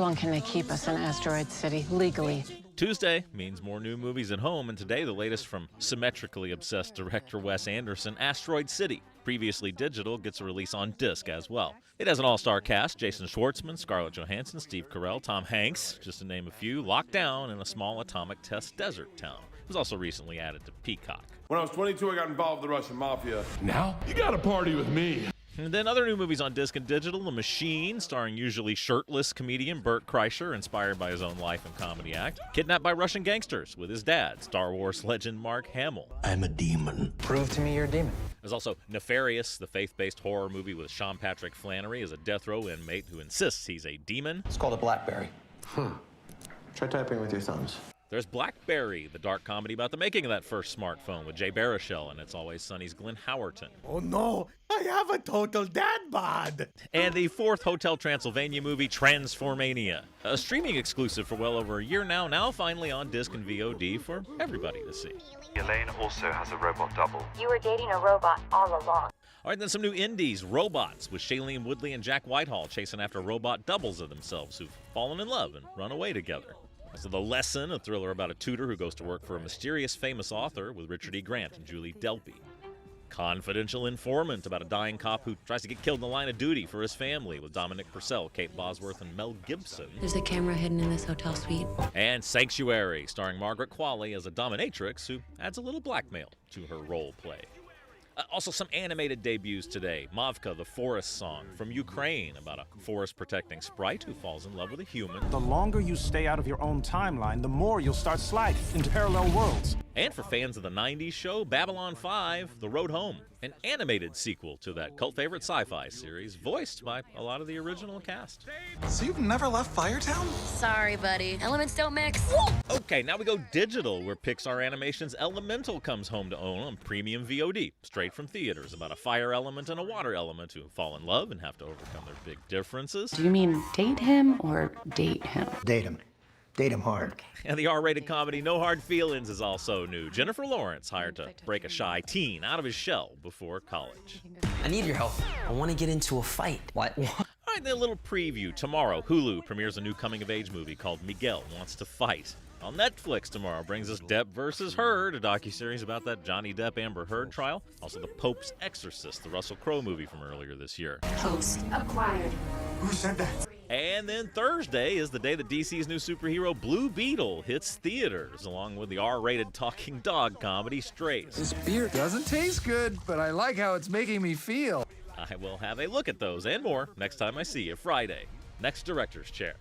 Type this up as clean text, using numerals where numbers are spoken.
How long can they keep us in Asteroid City legally? Tuesday means more new movies at home, and today the latest from symmetrically obsessed director Wes Anderson, Asteroid City. Previously digital, gets a release on disc as well. It has an all-star cast: Jason Schwartzman, Scarlett Johansson, Steve Carell, Tom Hanks, just to name a few, locked down in a small atomic test desert town. It was also recently added to Peacock. When I was 22, I got involved with the Russian mafia. Now, you gotta party with me. And then other new movies on disc and digital: The Machine, starring usually shirtless comedian Bert Kreischer, inspired by his own life and comedy act. Kidnapped by Russian Gangsters, with his dad, Star Wars legend Mark Hamill. I'm a demon. Prove to me you're a demon. There's also Nefarious, the faith-based horror movie with Sean Patrick Flannery as a death row inmate who insists he's a demon. It's called a BlackBerry. Try typing with your thumbs. There's Blackberry, the dark comedy about the making of that first smartphone with Jay Baruchel and It's Always Sunny's Glenn Howerton. Oh no, I have a total dad bod! And the fourth Hotel Transylvania movie, Transformania. A streaming exclusive for well over a year now finally on disc and VOD for everybody to see. Elaine also has a robot double. You were dating a robot all along. All right, then some new indies, Robots, with Shailene Woodley and Jack Whitehall chasing after robot doubles of themselves who've fallen in love and run away together. So The Lesson, a thriller about a tutor who goes to work for a mysterious famous author with Richard E. Grant and Julie Delpy. Confidential Informant, about a dying cop who tries to get killed in the line of duty for his family, with Dominic Purcell, Kate Bosworth, and Mel Gibson. There's a camera hidden in this hotel suite. And Sanctuary, starring Margaret Qualley as a dominatrix who adds a little blackmail to her role play. Also, some animated debuts today. Mavka, the Forest Song, from Ukraine, about a forest-protecting sprite who falls in love with a human. The longer you stay out of your own timeline, the more you'll start sliding into parallel worlds. And for fans of the 90s show, Babylon 5, The Road Home, an animated sequel to that cult favorite sci-fi series, voiced by a lot of the original cast. So you've never left Firetown? Sorry, buddy. Elements don't mix. Okay, now we go digital, where Pixar Animation's Elemental comes home to own on premium VOD, straight from theaters, about a fire element and a water element who fall in love and have to overcome their big differences. Do you mean date him or date him? Date him. Date him hard. And the R-rated comedy No Hard Feelings is also new. Jennifer Lawrence hired to break a shy teen out of his shell before college. I need your help. I want to get into a fight. What? All right, then a little preview. Tomorrow, Hulu premieres a new coming-of-age movie called Miguel Wants to Fight. On Netflix tomorrow brings us Depp vs. Heard, a docuseries about that Johnny Depp-Amber Heard trial. Also, The Pope's Exorcist, the Russell Crowe movie from earlier this year. Host acquired. Who said that? And then Thursday is the day that DC's new superhero Blue Beetle hits theaters, along with the R-rated talking dog comedy Strays. This beer doesn't taste good, but I like how it's making me feel. I will have a look at those and more next time I see you Friday. Next Director's Chair.